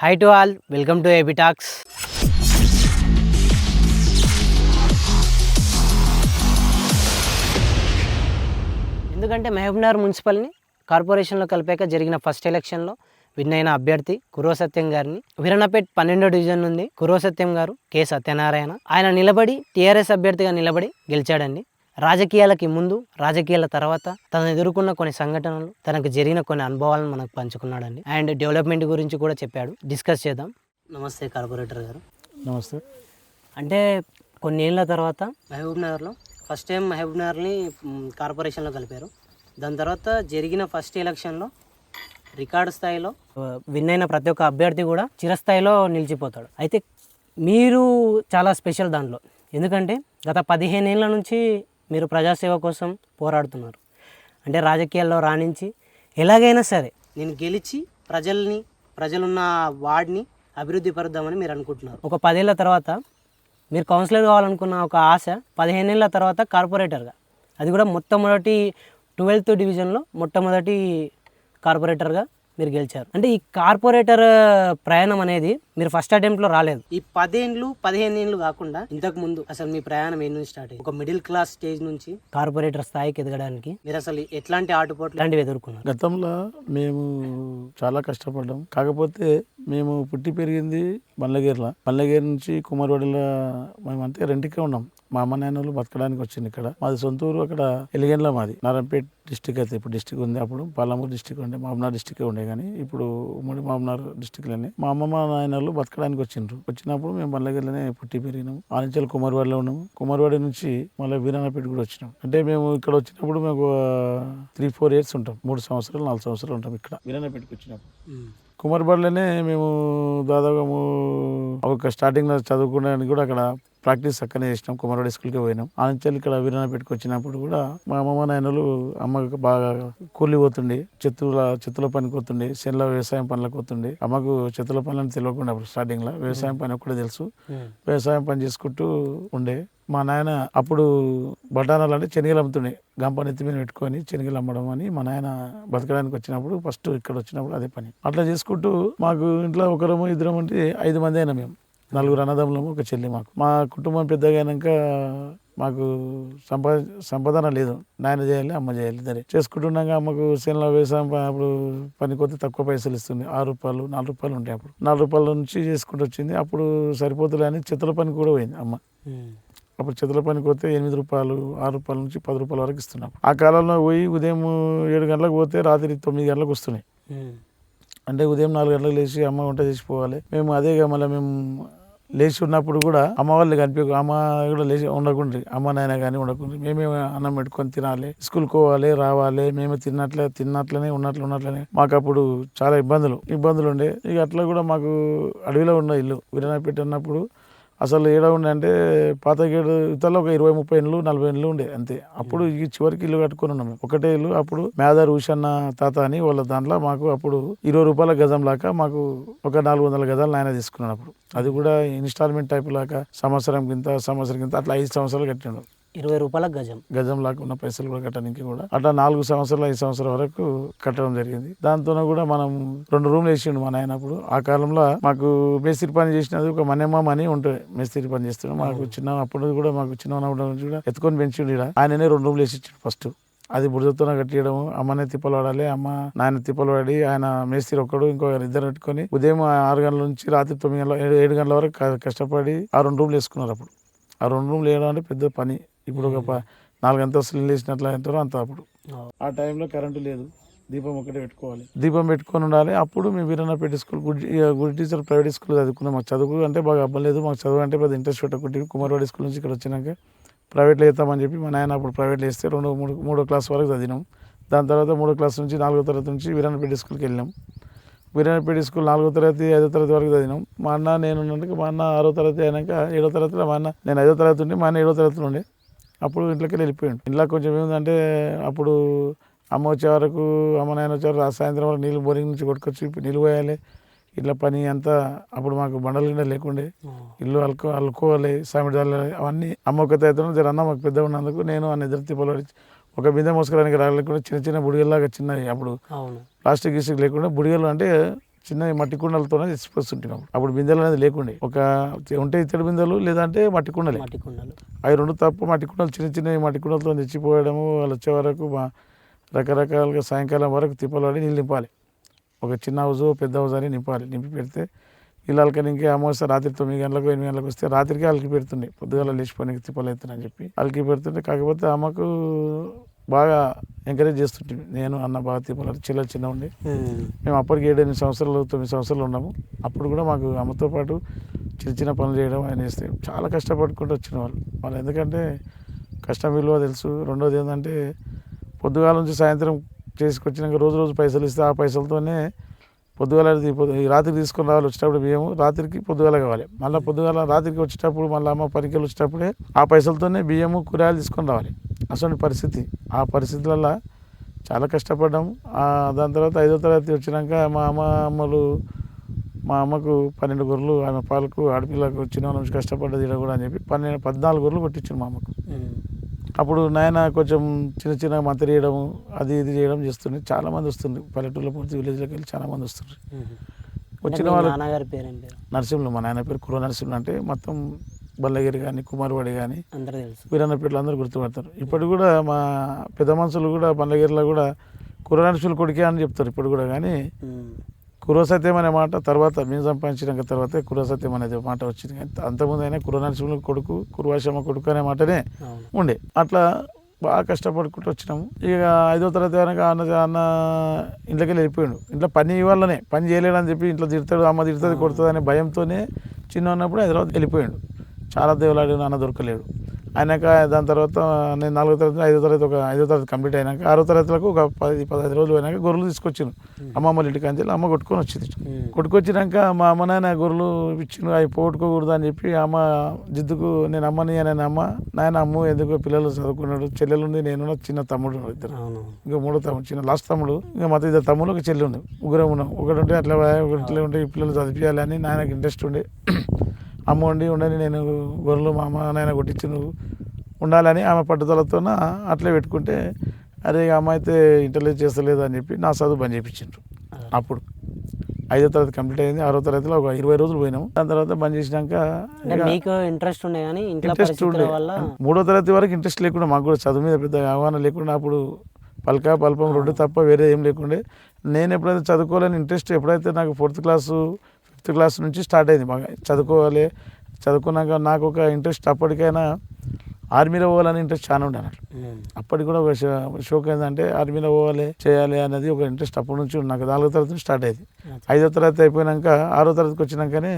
Hi to all, welcome to AB talks. ఎందుకంటే మహబూబ్నగర్ మున్సిపల్ని కార్పొరేషన్లో కలిపాక జరిగిన ఫస్ట్ ఎలక్షన్లో విన్ అయిన అభ్యర్థి కురవ సత్యం గారిని వీరన్నపేట్ 12వ డివిజన్ నుండి కురవ సత్యం గారు కె సత్యనారాయణ ఆయన నిలబడి టీఆర్ఎస్ అభ్యర్థిగా నిలబడి గెలిచాడండి. రాజకీయాలకి ముందు, రాజకీయాల తర్వాత తను ఎదుర్కొన్న కొన్ని సంఘటనలు, తనకు జరిగిన కొన్ని అనుభవాలను మనకు పంచుకున్నాడండి. అండ్ డెవలప్మెంట్ గురించి కూడా చెప్పాడు. డిస్కస్ చేద్దాం. నమస్తే కార్పొరేటర్ గారు. నమస్తే. అంటే కొన్నేళ్ల తర్వాత మహబూబ్నగర్లో ఫస్ట్ టైం మహబూబ్నగర్ని కార్పొరేషన్లో కలిపారు. దాని తర్వాత జరిగిన ఫస్ట్ ఎలక్షన్లో రికార్డు స్థాయిలో విన్ అయిన ప్రతి ఒక్క అభ్యర్థి కూడా చిరస్థాయిలో నిలిచిపోతాడు. అయితే మీరు చాలా స్పెషల్ దాంట్లో, ఎందుకంటే గత 15 ఏళ్ళ నుంచి మీరు ప్రజాసేవ కోసం పోరాడుతున్నారు. అంటే రాజకీయాల్లో రాణించి ఎలాగైనా సరే నేను గెలిచి ప్రజలున్న వార్డ్ని అభివృద్ధి పరుద్దామని మీరు అనుకుంటున్నారు. ఒక 10 ఏళ్ళ తర్వాత మీరు కౌన్సిలర్ కావాలనుకున్న ఒక ఆశ 15 ఏళ్ళ తర్వాత కార్పొరేటర్గా, అది కూడా మొట్టమొదటి 12th డివిజన్లో మొట్టమొదటి కార్పొరేటర్గా మీరు గెలిచారు. అంటే ఈ కార్పొరేటర్ ప్రయాణం అనేది మీరు ఫస్ట్ అటెంప్ట్లో రాలేదు. ఈ 10 ఏళ్ళు 15 ఏళ్ళు కాకుండా ఇంతకు ముందు అసలు మీ ప్రయాణం ఏ నుంచి స్టార్ట్ అయ్యింది? ఒక మిడిల్ క్లాస్ స్టేజ్ నుంచి కార్పొరేటర్ స్థాయికి ఎదగడానికి మీరు అసలు ఎట్లాంటి ఆటుపోట్లు లాంటివి ఎదుర్కొన్నారు? గతంలో మేము చాలా కష్టపడ్డాం. కాకపోతే మేము పుట్టి పెరిగింది బండ్లగేరి నుంచి కుమార్వాడిలో మేమంతే రెంట్కే ఉన్నాం. మా అమ్మ నాన్నలు బతకడానికి వచ్చింది ఇక్కడ. మాది సొంత ఊరు అక్కడ ఎలిగెన్ల, మాది నారాయణపేట డిస్టిక్. అయితే ఇప్పుడు డిస్టిక్ ఉంది, అప్పుడు పాలమూరు డిస్టిక్ ఉండే, మహబూబ్నగర్ డిస్టిక్ ఉండే, కానీ ఇప్పుడు ఉమ్మడి మహబూబ్నగర్ డిస్టిక్లోనే మా అమ్మమ్మ నాయనలు బతకడానికి వచ్చినప్పుడు మేము బండ్లగేరిలోనే పుట్టి పెరిగినాము. ఆ నుంచి కుమార్వాడిలో ఉన్నాము. కుమార్వాడి నుంచి మళ్ళీ వీరన్నపేట కూడా వచ్చినాం. అంటే మేము ఇక్కడ వచ్చినప్పుడు మేము 3-4 years ఉంటాం. 3 సంవత్సరాలు 4 సంవత్సరాలు ఉంటాం ఇక్కడ వీరన్నపేటకి వచ్చినప్పుడు. కుమార్వాడిలోనే మేము దాదాపు ఒక స్టార్టింగ్లో చదువుకోవడానికి కూడా అక్కడ ప్రాక్టీస్ అక్కడనే చేసినాం. కుమారవాడి స్కూల్కి పోయినాం. ఆ నుంచి ఇక్కడ వీరన్నపేటకి వచ్చినప్పుడు కూడా మా అమ్మమ్మ నాయనలు అమ్మకు బాగా కూలి పోతుండే, చెత్తుల పనికి పోతుండే, చేనులో వ్యవసాయం పనులకు పోతుండే. అమ్మకు చెత్తుల పనులను తెలియకుండా అప్పుడు స్టార్టింగ్ లో వ్యవసాయం పని కూడా తెలుసు. వ్యవసాయం పని చేసుకుంటూ ఉండే. మా నాయన అప్పుడు బఠానాలు అంటే శనగలు అమ్ముతుండే, గంప నెత్తి మీద పెట్టుకొని శనగలు అమ్మడం అని మా నాయన బతకడానికి వచ్చినప్పుడు ఫస్ట్ ఇక్కడ వచ్చినప్పుడు అదే పని అట్లా చేసుకుంటూ మాకు ఇంట్లో ఒకరము ఇద్దరం అంటే 5 మంది అయినా మేము 4 అన్నదమ్ములము, ఒక చెల్లి. మా కుటుంబం పెద్దగా అయినాక మాకు సంపాదన లేదు. నాయన చేయాలి, అమ్మ చేయాలి, ఇద్దరే చేసుకుంటున్నాక అమ్మకు చేనులో వ్యవసాయం అప్పుడు పనికి పోతే తక్కువ పైసలు ఇస్తుంది. 6 రూపాయలు 4 రూపాయలు ఉంటాయి. అప్పుడు 4 రూపాయల నుంచి చేసుకుంటూ వచ్చింది. అప్పుడు సరిపోతుంది అని చెత్తల పని కూడా పోయింది అమ్మ. అప్పుడు చెత్తల పనికి పోతే 8 రూపాయలు 6 రూపాయల నుంచి 10 రూపాయల వరకు ఇస్తున్నాం. ఆ కాలంలో పోయి ఉదయం 7 గంటలకు పోతే రాత్రి 9 గంటలకు వస్తున్నాయి. అంటే ఉదయం 4 గంటలకు లేచి అమ్మ వంట చేసిపోవాలి. మేము అదేగా మళ్ళీ మేము లేచి ఉన్నప్పుడు కూడా అమ్మ వాళ్ళు కనిపించు, అమ్మ కూడా లేచి ఉండకుండా, అమ్మ నాయన కానీ ఉండకుండా మేమే అన్నం పెట్టుకొని తినాలి, స్కూల్కి పోవాలి, రావాలి. మేము తిన్నట్లనే ఉన్నట్లనే మాకు అప్పుడు చాలా ఇబ్బందులు ఉండే. ఇక అట్లా కూడా మాకు అడవిలో ఉన్న ఇల్లు వీరన్నపేట ఉన్నప్పుడు అసలు ఏడా ఉండే అంటే పాత గేడు ఇతరులో ఒక 20-30 ఇండ్లు 40 ఇండ్లు ఉండే అంతే. అప్పుడు ఈ చివరికి ఇల్లు కట్టుకుని ఉన్నాము, ఒకటే ఇల్లు. అప్పుడు మేదర్ ఉషన్న తాత అని వాళ్ళ దాంట్లో మాకు అప్పుడు 20 రూపాయల గజం లాగా మాకు ఒక 400 గజాలు నాయన తీసుకున్నాను. అప్పుడు అది కూడా ఇన్స్టాల్మెంట్ టైప్ లాగా సంవత్సరం కింద అట్లా 5 సంవత్సరాలు కట్టినాడు. 20 రూపాయల గజం లాగా ఉన్న పైసలు కూడా కట్టడానికి కూడా అట్లా 4 సంవత్సరాలు 5 సంవత్సరాల వరకు కట్టడం జరిగింది. దాంతో కూడా మనం 2 రూమ్లు వేసిండు మా నాయన. అప్పుడు ఆ కాలంలో మాకు మేస్త్రి పని చేసినది ఒక మన్నెమ్మ అని ఉంటుంది, మేస్త్రి పని చేస్తున్నాడు. మాకు అప్పుడు కూడా మాకు చిన్నప్పుడు కూడా ఎత్తుకొని పెంచిండు. ఆయననే 2 రూమ్లు వేసి ఇచ్చిండు ఫస్ట్. అది బురదతో కట్టియడం, అమ్మనే తిప్పలు పడాలి, అమ్మ నాయన తిప్పలు పడి ఆయన మేస్త్రి ఒక్కడు ఇంకో 2 పెట్టుకొని ఉదయం 6 గంటల నుంచి రాత్రి 9 గంటల 7 గంటల వరకు కష్టపడి ఆ 2 రూమ్లు వేసుకున్నారు. అప్పుడు ఆ 2 రూమ్లు వేయడం అంటే పెద్ద పని. ఇప్పుడు ఒక 4 అంతస్తులు వేసినట్లు అంటారు అంత. అప్పుడు ఆ టైంలో కరెంటు లేదు, దీపం ఒకటే పెట్టుకోవాలి, దీపం పెట్టుకొని ఉండాలి. అప్పుడు మేము Veerannapeta school good teacher private school చదువుకున్నాం. మాకు చదువు అంటే బాగా అవ్వలేదు, మాకు చదువు అంటే పెద్ద ఇంట్రెస్ట్ పెట్టకుంటే కుమార్వాడి స్కూల్ నుంచి ఇక్కడ వచ్చినాక ప్రైవేట్లో వేస్తామని చెప్పి మా నాయన అప్పుడు ప్రైవేట్లో వేస్తే 2-3 క్లాస్ వరకు చదివినాం. దాని తర్వాత 3వ క్లాస్ నుంచి 4వ తరగతి నుంచి వీరన్నపేట స్కూల్కి వెళ్ళినాం. వీరన్నపేట స్కూల్ 4వ తరగతి 5వ తరగతి వరకు చదివినాం. మా అన్న నేను ఉన్నందుకు మా అన్న 6వ తరగతి అయినాక 7వ తరగతిలో మా అన్న, నేను 5వ తరగతి ఉండి మా అన్న 7వ తరగతిలో ఉండే. అప్పుడు ఇంట్లోకి వెళ్ళిపోయాడు. ఇంట్లో కొంచెం ఏముందంటే అప్పుడు అమ్మ వచ్చే వరకు, అమ్మ నాయన వచ్చే వరకు సాయంత్రం వరకు నీళ్ళు బోరింగ్ నుంచి కొట్టుకొచ్చి నీళ్ళు పోయాలి. ఇట్లా పని అంతా అప్పుడు మాకు బండలు గిండ లేకుండే, ఇల్లు అల్లుకోవాలి, సామిడి చల్లాలి, అవన్నీ అమ్మ ఒక్కతే అవుతున్నాం. జర అన్న మాకు పెద్ద ఉన్నందుకు నేను అన్న ఇద్దరు తిప్పలు ఒక బిందె మోసుకోవడానికి రాలేకుండా చిన్న బుడిగల్లాగా చిన్నవి, అప్పుడు ప్లాస్టిక్ గిస్టిక్ లేకుండా బుడిగలు అంటే చిన్న మట్టి కుండలతోనే తెచ్చిపోతుంటాం. అప్పుడు బిందెలు అనేది లేకుండే, ఒక ఉంటే ఇత్తడి బిందెలు లేదంటే మట్టి కుండలే. అవి రెండు తప్ప మట్టి కుండలు చిన్న చిన్న మట్టి కుండలతో తెచ్చిపోయడము. వాళ్ళు వచ్చే వరకు రకరకాలుగా సాయంకాలం వరకు తిప్పలు పడి నీళ్ళు నింపాలి. ఒక చిన్న హౌజు పెద్ద హౌజ్ అని నింపాలి. నింపి పెడితే ఇళ్ళకి ఇంకే అమావాస్య రాత్రి 9 గంటలకు 8 గంటలకు వస్తే రాత్రికి అలికి పెడుతుండే. పొద్దుగాల లేచిపోయి తిప్పలు అవుతుందని చెప్పి అలికి పెడుతుంటే, కాకపోతే అమ్మకు బాగా ఎంకరేజ్ చేస్తుంటే నేను అన్న బాగా తిప్పలు చిన్న ఉండి మేము అప్పటికి 7-8 సంవత్సరాలు 9 సంవత్సరాలు ఉన్నాము. అప్పుడు కూడా మాకు అమ్మతో పాటు చిన్న చిన్న పనులు చేయడం ఆయన చేస్తే చాలా కష్టపడుకుంటూ వచ్చిన వాళ్ళు ఎందుకంటే కష్టం విలువ తెలుసు. రెండోది ఏంటంటే పొద్దుగాల నుంచి సాయంత్రం చేసుకొచ్చినాక రోజు పైసలు ఇస్తే ఆ పైసలతోనే పొద్దుగాల ఈ రాత్రికి తీసుకొని రావాలి. వచ్చేటప్పుడు బియ్యము రాత్రికి పొద్దుగాల కావాలి. మళ్ళీ పొద్దుగాల రాత్రికి వచ్చేటప్పుడు మళ్ళీ అమ్మ పనికి వచ్చేటప్పుడే ఆ పైసలతోనే బియ్యము కూరగాయలు తీసుకొని రావాలి. అసలు పరిస్థితి. ఆ పరిస్థితులలో చాలా కష్టపడ్డాము. దాని తర్వాత 5వ తరగతి వచ్చినాక మా అమ్మకు 12 గొర్రెలు, ఆమె పాలకు ఆడపిల్లకు చిన్న నుంచి కష్టపడ్డది ఇక్కడ కూడా అని చెప్పి 14 గొర్రెలు కొట్టించాను మా అమ్మకు. అప్పుడు నాయన కొంచెం చిన్న మంత్రి చేయడం అది ఇది చేయడం చేస్తుంది. చాలా మంది వస్తుంది పల్లెటూరులో, పూర్తి విలేజ్లోకి వెళ్ళి చాలా మంది వస్తుంది. వచ్చిన వాళ్ళు నరసింహులు, మా నాయన పేరు కుర్ర నరసింహులు. అంటే మొత్తం బల్లగిరి కానీ కుమార్వాడి కానీ వీరన్నపేటలు అందరూ గుర్తుపడతారు. ఇప్పుడు కూడా మా పెద్ద మనుషులు కూడా బల్లగిరిలో కూడా కుర్ర నరసింహులు కొడుకే అని చెప్తారు ఇప్పుడు కూడా. కానీ కుర్ర సత్యం అనే మాట తర్వాత మేము సంపాదించినాక తర్వాతే కుర్ర సత్యం అనేది మాట వచ్చింది. కానీ అంతకుముందు అయినా కుర్ర నరసింహుల కొడుకు, కుర్వాశమ్మ కొడుకు అనే మాటనే ఉండే. అట్లా బాగా కష్టపడుకుంటూ వచ్చినాము. ఇక 5వ తరగతి కనుక అన్న ఇంట్లోకి వెళ్ళిపోయాడు. ఇంట్లో పని ఇవ్వాలనే పని చేయలేడని చెప్పి ఇంట్లో తిడతాడు, అమ్మ తిడుతుంది, కొడుతుంది అనే భయంతోనే చిన్న ఉన్నప్పుడు హైదరాబాద్ వెళ్ళిపోయాడు. చాలా దేవులాడు, నాన్న దొరకలేడు. అయినాక దాని తర్వాత నేను 4వ తరగతి 5వ తరగతి కంప్లీట్ అయినాక 6వ తరగతిలకు ఒక 10-15 రోజులు అయినాక గొర్రెలు తీసుకొచ్చాను అమ్మమ్మ ఇంటికి అని అమ్మ కొట్టుకొని వచ్చింది. కొట్టుకొచ్చినాక మా అమ్మ నాయన గొర్రెలు ఇచ్చిండు, అవి పోగొట్టుకోకూడదు అని చెప్పి అమ్మ జిద్దుకు నేను అమ్మని అని అమ్మ నాయన అమ్ము ఎందుకు పిల్లలు చదువుకున్నాడు, చెల్లెలుండి నేను చిన్న తమ్ముడు ఇద్దరు, ఇంకా 3వ తమ్ముడు చిన్న లాస్ట్ తమ్ముడు, ఇంకా మొత్తం 2 తమ్ముడు ఒక చెల్లి ఉంది, ముగ్గురం ఉన్నాం. ఒకటి ఉంటే అట్లా ఒకటి ఉంటే ఈ పిల్లలు చదివించాలని నాయనకు ఇంట్రెస్ట్ ఉండే. అమ్మ ఉండని నేను గొర్రెలు మా అమ్మ నాయన కొట్టించి నువ్వు ఉండాలని ఆమె పట్టుదలతో అట్లే పెట్టుకుంటే, అరే అమ్మ అయితే ఇంటర్వ్యూ చేస్తలేదు అని చెప్పి నా చదువు బంద్ చేయించిండ్రు. అప్పుడు 5వ తరగతి కంప్లీట్ అయింది. 6వ తరగతిలో ఒక 20 రోజులు పోయినాము. దాని తర్వాత బంద్ చేసినాక ఇంట్రెస్ట్ ఉండే కానీ ఇంట్రెస్ట్ ఉండే. 3వ తరగతి వరకు ఇంట్రెస్ట్ లేకుండా, మాకు కూడా చదువు మీద పెద్ద అవగాహన లేకుండా, అప్పుడు పల్పం 2 తప్ప వేరే ఏం లేకుండే. నేను ఎప్పుడైతే చదువుకోవాలని ఇంట్రెస్ట్ ఎప్పుడైతే నాకు 4th క్లాసు 5th క్లాస్ నుంచి స్టార్ట్ అయింది. బాగా చదువుకోవాలి. చదువుకున్నాక నాకు ఒక ఇంట్రెస్ట్ అప్పటికైనా ఆర్మీలో పోవాలని ఇంట్రెస్ట్ చాలా ఉండే అన్నట్లు. అప్పటికి కూడా ఒక షోక్ ఏంటంటే ఆర్మీలో పోవాలి చేయాలి అనేది ఒక ఇంట్రెస్ట్ అప్పటి నుంచి నాకు 4వ తరగతి నుంచి స్టార్ట్ అయింది. 5వ తరగతి అయిపోయినాక 6వ తరగతికి వచ్చినాకనే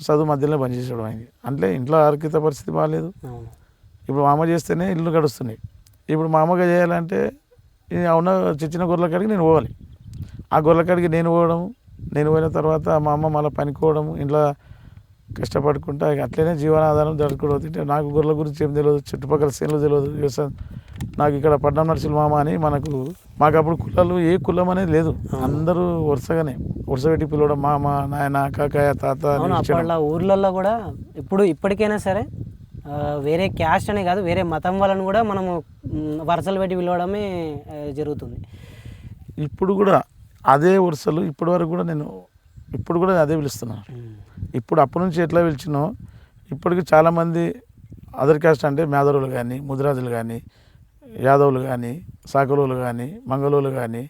చదువు మధ్యలో బంద్ చేసేయడం అయింది. అంటే ఇంట్లో ఆర్థిక పరిస్థితి బాగాలేదు. ఇప్పుడు మా అమ్మ చేస్తేనే ఇల్లు గడుస్తున్నాయి. ఇప్పుడు మా అమ్మగా చేయాలంటే అవున చిన్న గొర్రెల కాడికి నేను పోవాలి. ఆ గొర్రెల కాడికి నేను పోయిన తర్వాత మా అమ్మ మళ్ళీ పనికోవడం, ఇంట్లో కష్టపడుకుంటా అట్లనే జీవనాధారం జరుపుకుంటే నాకు గొర్రెల గురించి ఏం తెలియదు, చుట్టుపక్కల సేన్లు తెలియదు, వ్యవసాయం. నాకు ఇక్కడ పట్నం నర్సులు మామ అని మాకు అప్పుడు కులాలు ఏ కులం అనేది లేదు. అందరూ వరుసగానే వరుస పెట్టి పిలవడం మామ, నాయన, కాకాయ, తాత. ఊర్లలో కూడా ఇప్పటికైనా సరే వేరే క్యాస్ట్ అనే కాదు, వేరే మతం వాళ్ళని కూడా మనము వరుసలు పెట్టి పిలవడమే జరుగుతుంది. ఇప్పుడు కూడా అదే వరుసలు ఇప్పటి వరకు కూడా నేను ఇప్పుడు కూడా అదే పిలుస్తున్నాను. ఇప్పుడు అప్పటి నుంచి ఎట్లా పిలిచినో ఇప్పటికి చాలామంది అదర్ క్యాస్ట్ అంటే మేదరులు కానీ, ముదిరాజులు కానీ, యాదవులు కానీ, సాకలోలు కానీ, మంగళోలు కానీ,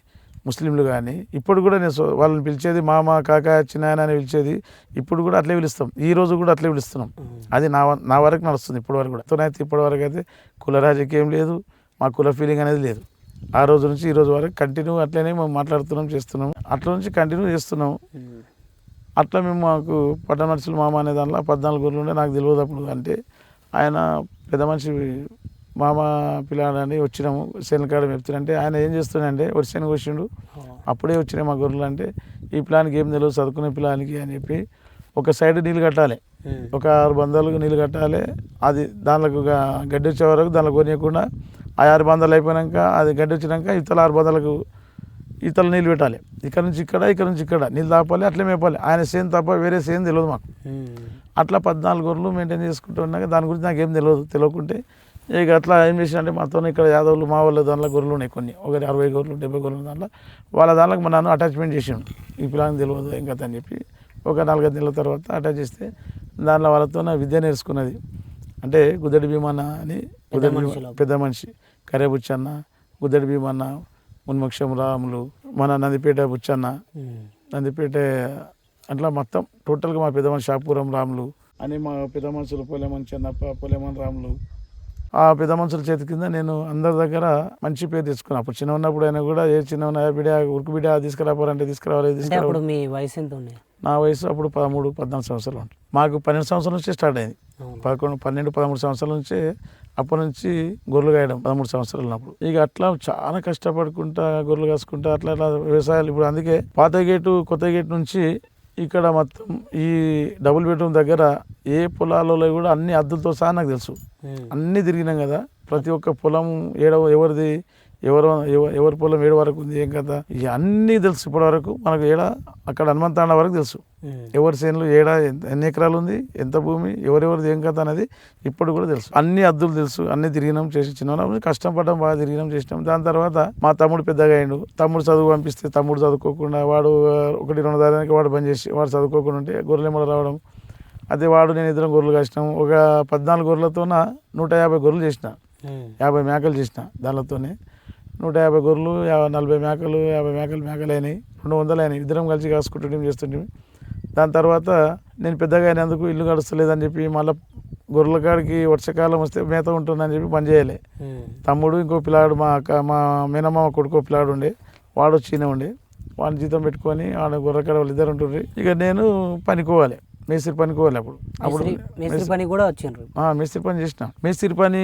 ముస్లింలు కానీ ఇప్పుడు కూడా నేను వాళ్ళని పిలిచేది మామ, కాకా, చిన్నాయన అని పిలిచేది ఇప్పుడు కూడా అట్లే పిలుస్తాం. ఈ రోజు కూడా అట్లే పిలుస్తున్నాం. అది నా వరకు నడుస్తుంది ఇప్పటి వరకు కూడా. అయితే ఇప్పటి వరకు అయితే కుల రాజకీయం లేదు, మా కుల ఫీలింగ్ అనేది లేదు. ఆ రోజు నుంచి ఈ రోజు వరకు కంటిన్యూ అట్లనే మేము మాట్లాడుతున్నాం, చేస్తున్నాం. అట్లా నుంచి కంటిన్యూ చేస్తున్నాం. అట్లా మేము మాకు పట్నం నర్సులు మామ అనే దాంట్లో 14 గొర్రెలు ఉండే. నాకు తెలియదు అప్పుడు. అంటే ఆయన పెద్ద మనిషి మామ పిల్లాడని వచ్చినాము శనకాడ చెప్తానంటే ఆయన ఏం చేస్తున్నాడంటే వరిసేన కోసిండు, అప్పుడే వచ్చినాయి మా గొర్రెలు. అంటే ఈ పిల్లానికి ఏం తెలియదు, చదువుకునే పిల్లానికి అని చెప్పి ఒక సైడ్ నీళ్ళు కట్టాలి, ఒక 6 బంధాలకు నీళ్ళు కట్టాలి. అది దాంట్లో గడ్డి వచ్చే వరకు దాంట్లో కొనియకుండా ఆ 6 బంధాలు అయిపోయినాక అది గడ్డి వచ్చినాక ఇతల 6 బంధాలకు ఈతలు నీళ్ళు పెట్టాలి. ఇక్కడ నుంచి ఇక్కడ నీళ్ళు తాపాలి, అట్లే మేపాలి. ఆయన సేన్ తప్ప వేరే సేన్ తెలియదు మాకు. అట్లా 14 గొర్రెలు మెయింటైన్ చేసుకుంటూ ఉన్నాక దాని గురించి నాకు ఏం తెలియకుంటే ఇక అట్లా ఏం చేసిన అంటే మాతో ఇక్కడ యాదవులు మా వాళ్ళ దాంట్లో గొర్రెలు ఉన్నాయి కొన్ని, ఒక 60 గొర్రెలు 70 గొర్రెలు దాంట్లో వాళ్ళ దాంట్లోకి మా నన్ను అటాచ్మెంట్ చేసాడు. ఈ పిల్లలకి తెలియదు ఇంకా అని చెప్పి ఒక 4-5 నెలల తర్వాత అటాచ్ చేస్తే దాంట్లో వాళ్ళతో నా విద్య నేర్చుకున్నది. అంటే గుద్దడి భీమన్న అని పెద్ద మనిషి కరే బుచ్చన్న, గుద్దడి భీమన్న, మున్మక్షం రాములు, మన నందిపేట బుచ్చన్న, నందిపేట అట్లా మొత్తం టోటల్గా మా పెద్ద మనిషి షాపురం రాములు అని మా పెద్ద మనుషులు పొలేమన్ చెన్నప్ప, పొలేమన్ రాములు, ఆ పెద్ద మనుషుల చేతి కింద నేను అందరి దగ్గర మంచి పేరు తెచ్చుకున్నాను. అప్పుడు చిన్న ఉన్నప్పుడు అయినా కూడా ఏ చిన్న బిడ్డ ఉరుకు బిడ్డ తీసుకురాపోరంటే తీసుకురావాలి అంటే అప్పుడు మీ వయసు ఎంత ఉండే? నా వయసు అప్పుడు 13-14 సంవత్సరాలు ఉంటుంది. మాకు 12 సంవత్సరాల నుంచే స్టార్ట్ అయింది. 12-13 సంవత్సరాల నుంచే అప్పటి నుంచి గొర్రెలు కాయడం 13 సంవత్సరాలు ఉన్నప్పుడు. ఇక అట్లా చాలా కష్టపడుకుంటా గొర్రెలు కాసుకుంటా అట్లా వ్యవసాయాలు. ఇప్పుడు అందుకే పాత గేటు కొత్త గేటు నుంచి ఇక్కడ మొత్తం ఈ డబుల్ బెడ్రూమ్ దగ్గర ఏ పొలాలలో కూడా అన్ని అద్దులతో సహా నాకు తెలుసు. అన్నీ తిరిగినాం కదా, ప్రతి ఒక్క పొలం ఎవరిది ఎవరి పొలం ఏడు వరకు ఉంది ఏం కదా ఇవన్నీ తెలుసు. ఇప్పటి వరకు మనకు అక్కడ హనుమంతాండ వరకు తెలుసు. ఎవరి చేనులు ఎన్ని ఎకరాలు ఉంది, ఎంత భూమి, ఎవరెవరిది ఏం కథ అనేది ఇప్పుడు కూడా తెలుసు. అన్ని అద్దులు తెలుసు, అన్ని తిరిగినాం చేసి చిన్న కష్టపడడం బాగా తిరిగినాం చేసినాం. దాని తర్వాత మా తమ్ముడు పెద్దగా అయ్యిండు. తమ్ముడు చదువు పంపిస్తే తమ్ముడు చదువుకోకుండా వాడు 1-2 దానికి వాడు బంద్ చేసి వాడు చదువుకోకుండా ఉంటే గొర్రెలు ఏమో రావడం. అదే వాడు నేను ఇద్దరం గొర్రెలు కాసినాం. ఒక 14 గొర్రెలతోన 150 గొర్రెలు చేసిన, 50 మేకలు చేసిన. దానితోనే 150 గొర్రెలు, 40 మేకలు, 50 మేకలు అయినాయి, 200 అయినాయి. ఇద్దరం కలిసి కాసుకుంటుంటే చేస్తుంటే దాని తర్వాత నేను పెద్దగా అయినందుకు ఇల్లు గడుస్తలేదని చెప్పి మళ్ళీ గొర్రెల కాడికి వర్షాకాలం వస్తే మేత ఉంటుందని చెప్పి పని చేయాలి. తమ్ముడు ఇంకో పిల్లాడు మా మేనమామ కొడుకో పిల్లాడు ఉండే, వాడు వచ్చినే ఉండే, వాడిని జీతం పెట్టుకొని ఆడ గొర్రెల కాడ వాళ్ళు ఇద్దరు ఉంటుండ్రి. ఇక నేను పనికోవాలి, మేస్త్రి పనికోవాలి. అప్పుడు మేస్త్రి పని కూడా వచ్చిండ్రు. మేస్త్రి పని చేసిన. మేస్త్రి పని